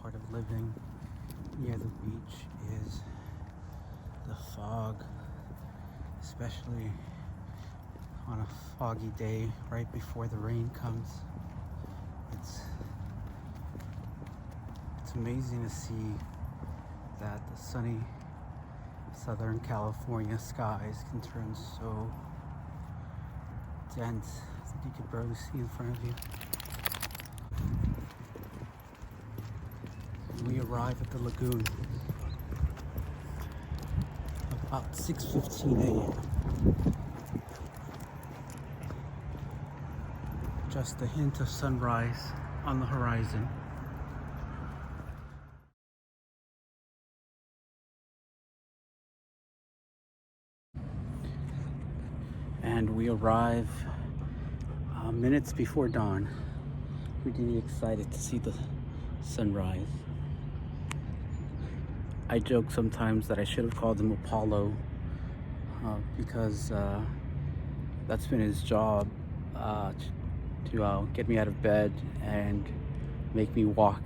part of living near the beach is the fog, especially on a foggy day right before the rain comes. It's amazing to see that the sunny Southern California skies can turn so dense that you can barely see in front of you. We arrive at the lagoon about 6:15 a.m. Just a hint of sunrise on the horizon. And we arrive minutes before dawn. We're really excited to see the sunrise. I joke sometimes that I should have called him Apollo because that's been his job, to get me out of bed and make me walk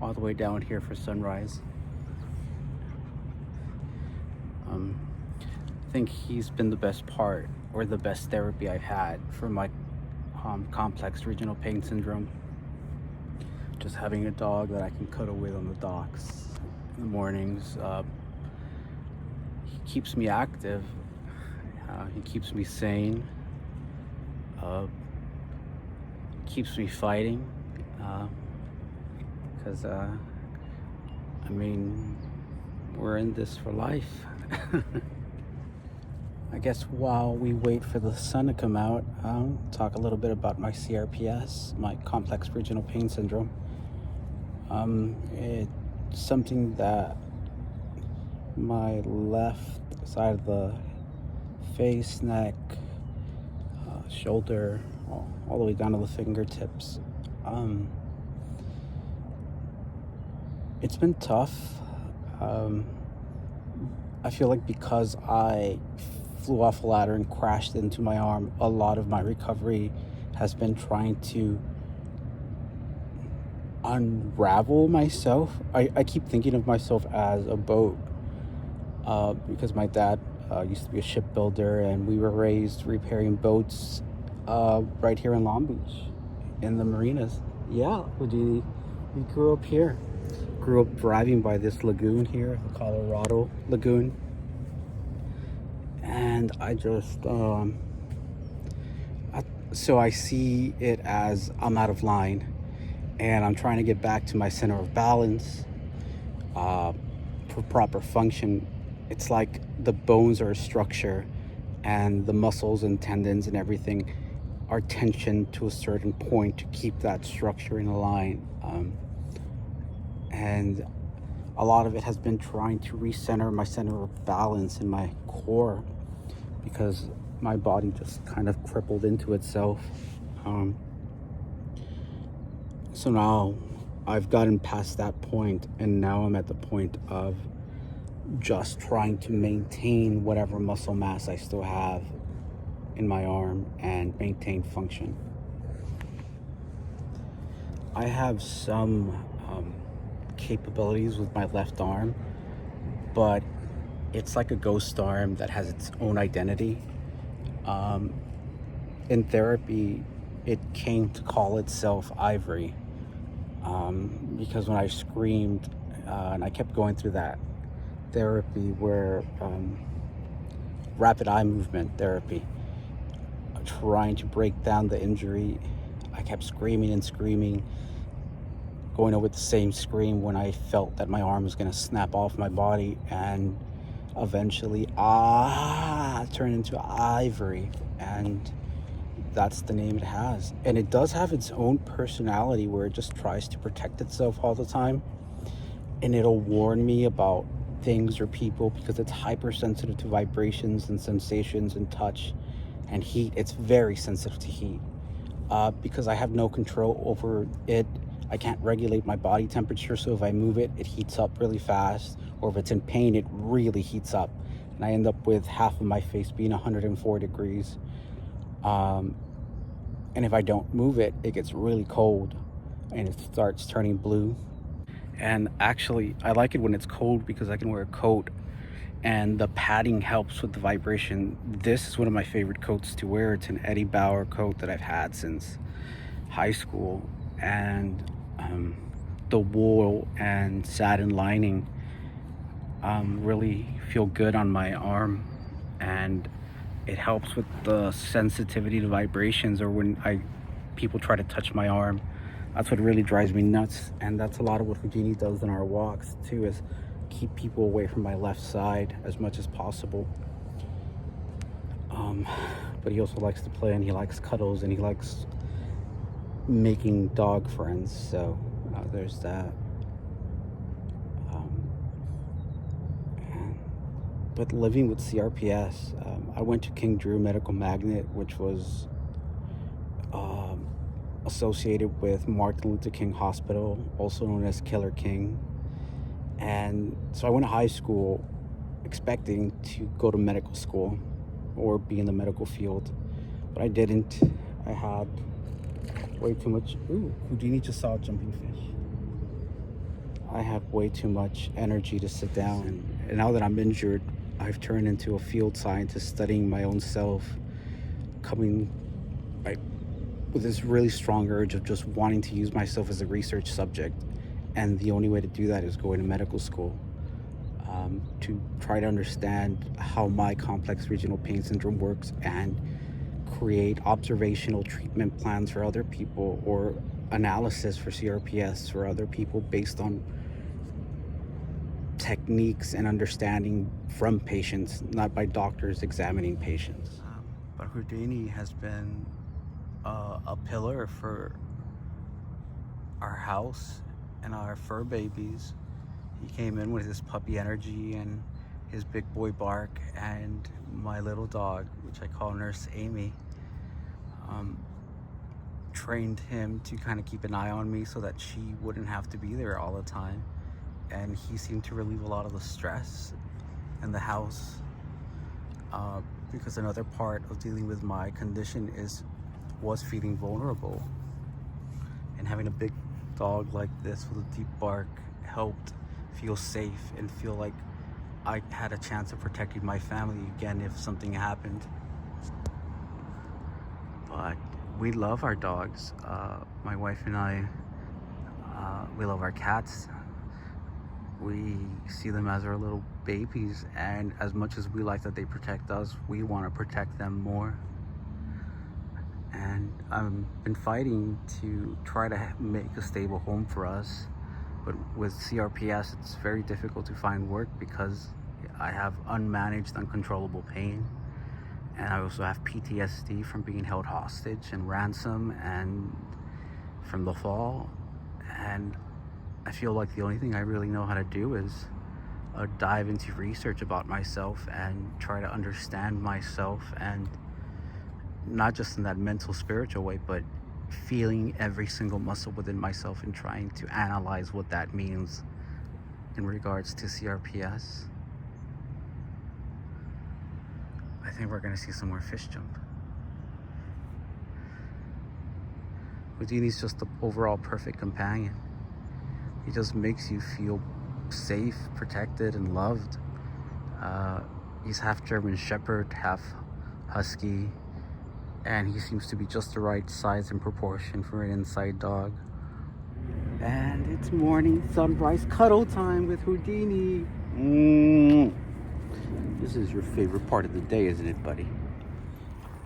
all the way down here for sunrise. I think he's been the best part, or the best therapy I've had for my complex regional pain syndrome. Just having a dog that I can cuddle with on the docks in the mornings. He keeps me active. He keeps me sane. Keeps me fighting. Because, we're in this for life. I guess while we wait for the sun to come out, I'll talk a little bit about my CRPS, my complex regional pain syndrome. It's something that my left side of the face, neck, shoulder, all the way down to the fingertips. It's been tough. I feel like because I flew off a ladder and crashed into my arm, a lot of my recovery has been trying to unravel myself. I keep thinking of myself as a boat because my dad used to be a shipbuilder, and we were raised repairing boats right here in Long Beach in the marinas. Yeah, Houdini. We grew up here. Grew up driving by this lagoon here, the Colorado Lagoon. And I just, so I see it as I'm out of line, and I'm trying to get back to my center of balance for proper function. It's like the bones are a structure, and the muscles and tendons and everything are tensioned to a certain point to keep that structure in a line. And a lot of it has been trying to recenter my center of balance in my core, because my body just kind of crippled into itself. So now I've gotten past that point, and now I'm at the point of just trying to maintain whatever muscle mass I still have in my arm and maintain function. I have some capabilities with my left arm, but it's like a ghost arm that has its own identity. In therapy, it came to call itself Ivory, because when I screamed, and I kept going through that therapy where rapid eye movement therapy, trying to break down the injury, I kept screaming and screaming, going over the same scream when I felt that my arm was going to snap off my body, and eventually turned into Ivory, and that's the name it has. And it does have its own personality where it just tries to protect itself all the time, and it'll warn me about things or people because it's hypersensitive to vibrations and sensations and touch and heat. It's very sensitive to heat. Because I have no control over it, I can't regulate my body temperature, so if I move it, it heats up really fast, or if it's in pain, it really heats up, and I end up with half of my face being 104 degrees. And if I don't move it, it gets really cold, and it starts turning blue. And actually, I like it when it's cold because I can wear a coat and the padding helps with the vibration. This is one of my favorite coats to wear. It's an Eddie Bauer coat that I've had since high school, and the wool and satin lining really feel good on my arm, and it helps with the sensitivity to vibrations, or when people try to touch my arm. That's what really drives me nuts, and that's a lot of what Houdini does in our walks too, is keep people away from my left side as much as possible. But he also likes to play, and he likes cuddles, and he likes making dog friends, so there's that. But living with CRPS, I went to King Drew Medical Magnet, which was associated with Martin Luther King Hospital, also known as Killer King. And so I went to high school expecting to go to medical school or be in the medical field, but I didn't. I had way too much. Ooh, Houdini just saw a jumping fish. I have way too much energy to sit down, and now that I'm injured, I've turned into a field scientist studying my own self, coming with this really strong urge of just wanting to use myself as a research subject. And the only way to do that is going to medical school, to try to understand how my complex regional pain syndrome works and create observational treatment plans for other people, or analysis for CRPS for other people based on techniques and understanding from patients, not by doctors examining patients. But Houdini has been a pillar for our house and our fur babies. He came in with his puppy energy and his big boy bark, and my little dog, which I call Nurse Amy, trained him to kind of keep an eye on me so that she wouldn't have to be there all the time. And he seemed to relieve a lot of the stress in the house, because another part of dealing with my condition was feeling vulnerable, and having a big dog like this with a deep bark helped feel safe and feel like I had a chance of protecting my family again if something happened. But we love our dogs. My wife and I, we love our cats. We see them as our little babies, and as much as we like that they protect us, we want to protect them more. And I've been fighting to try to make a stable home for us, but with CRPS it's very difficult to find work because I have unmanaged, uncontrollable pain, and I also have PTSD from being held hostage and ransom and from the fall. And I feel like the only thing I really know how to do is dive into research about myself and try to understand myself, and not just in that mental, spiritual way, but feeling every single muscle within myself and trying to analyze what that means in regards to CRPS. I think we're gonna see some more fish jump. Houdini's just the overall perfect companion. He just makes you feel safe, protected, and loved. He's half German Shepherd, half Husky, and he seems to be just the right size and proportion for an inside dog. And it's morning sunrise cuddle time with Houdini. This is your favorite part of the day, isn't it, buddy?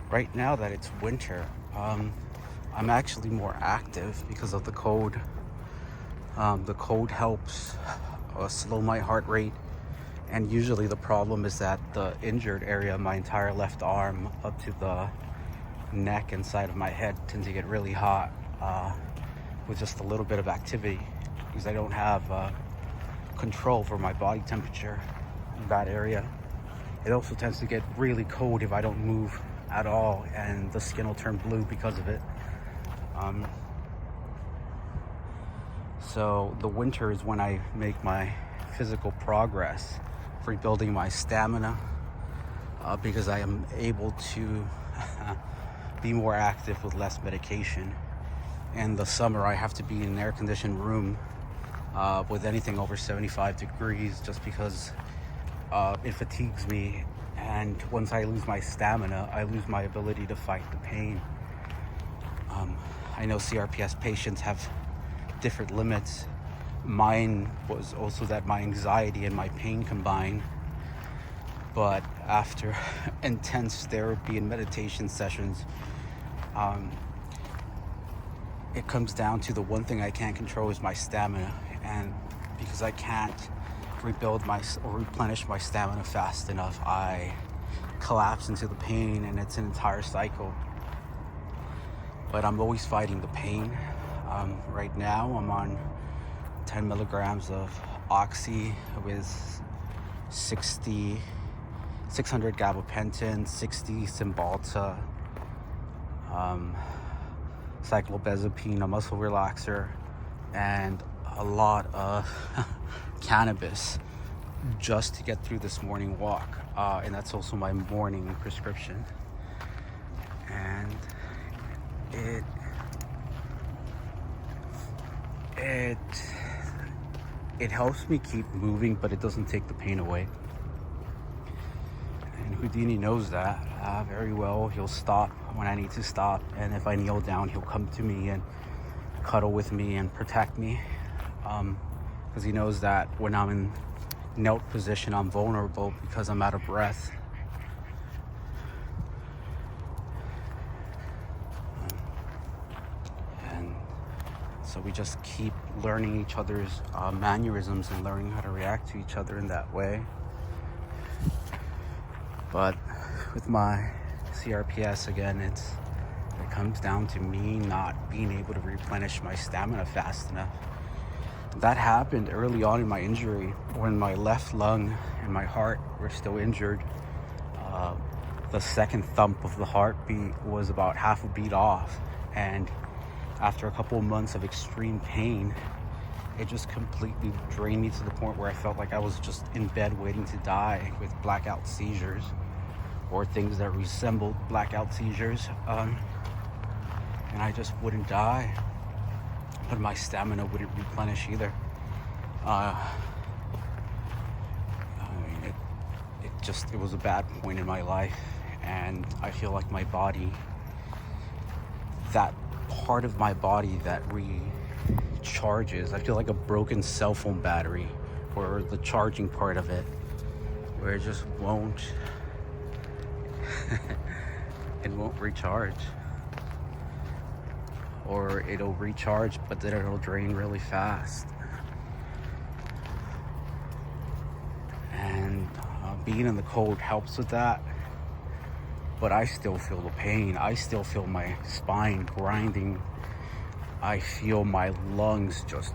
Right now that it's winter, I'm actually more active because of the cold. The cold helps slow my heart rate, and usually the problem is that the injured area, my entire left arm up to the neck and side of my head, tends to get really hot with just a little bit of activity, because I don't have control for my body temperature in that area. It also tends to get really cold if I don't move at all, and the skin will turn blue because of it. So the winter is when I make my physical progress, rebuilding my stamina, because I am able to be more active with less medication. In the summer, I have to be in an air-conditioned room with anything over 75 degrees, just because it fatigues me. And once I lose my stamina, I lose my ability to fight the pain. I know CRPS patients have different limits. Mine was also that my anxiety and my pain combined. But after intense therapy and meditation sessions, it comes down to the one thing I can't control is my stamina. And because I can't replenish my stamina fast enough, I collapse into the pain, and it's an entire cycle. But I'm always fighting the pain. Right now I'm on 10 milligrams of oxy with 600 gabapentin, 60 Cymbalta, cyclobenzapine, a muscle relaxer, and a lot of cannabis just to get through this morning walk. And that's also my morning prescription. And it helps me keep moving, but it doesn't take the pain away. And Houdini knows that very well. He'll stop when I need to stop, and if I kneel down, he'll come to me and cuddle with me and protect me, because he knows that when I'm in knelt position, I'm vulnerable because I'm out of breath. And so we just keep learning each other's mannerisms and learning how to react to each other in that way. But with my CRPS, again, it comes down to me not being able to replenish my stamina fast enough. That happened early on in my injury when my left lung and my heart were still injured. The second thump of the heartbeat was about half a beat off, and after a couple of months of extreme pain, it just completely drained me to the point where I felt like I was just in bed waiting to die with blackout seizures, or things that resembled blackout seizures, and I just wouldn't die, but my stamina wouldn't replenish either. It was a bad point in my life, and I feel like my body, that part of my body that recharges, I feel like a broken cell phone battery, or the charging part of it, where it just won't it won't recharge, or it'll recharge but then it'll drain really fast. And being in the cold helps with that, but I still feel the pain. I still feel my spine grinding. I feel my lungs just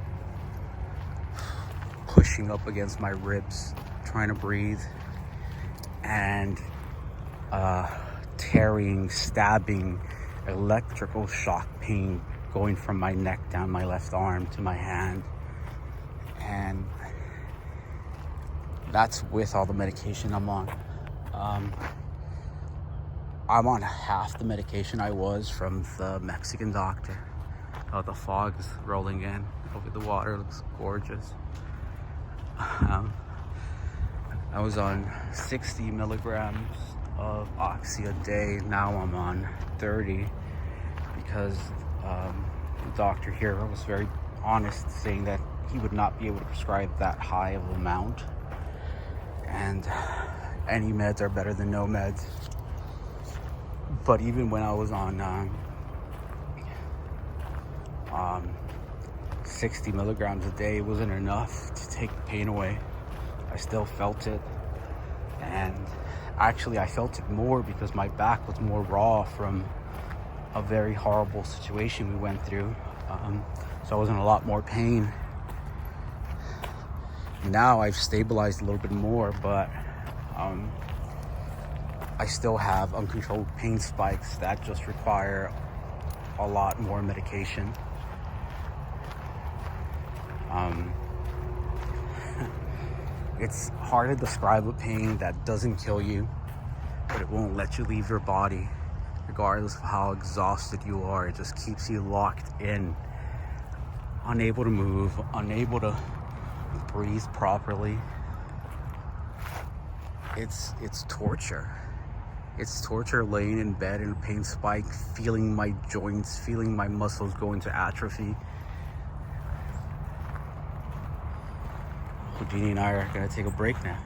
pushing up against my ribs, trying to breathe, and tearing, stabbing, electrical shock pain going from my neck down my left arm to my hand. And that's with all the medication I'm on. I'm on half the medication I was from the Mexican doctor. The fog's rolling in over the water, looks gorgeous. I was on 60 milligrams of oxy a day. Now I'm on 30 because the doctor here was very honest, saying that he would not be able to prescribe that high of an amount, and any meds are better than no meds. But even when I was on 60 milligrams a day, it wasn't enough to take the pain away. I still felt it, and actually I felt it more because my back was more raw from a very horrible situation we went through, so I was in a lot more pain. Now I've stabilized a little bit more, but I still have uncontrolled pain spikes that just require a lot more medication. It's hard to describe a pain that doesn't kill you, but it won't let you leave your body. Regardless of how exhausted you are, it just keeps you locked in. unable to move, unable to breathe properly. It's torture. It's torture laying in bed in a pain spike, feeling my joints, feeling my muscles go into atrophy. Houdini and I are gonna take a break now.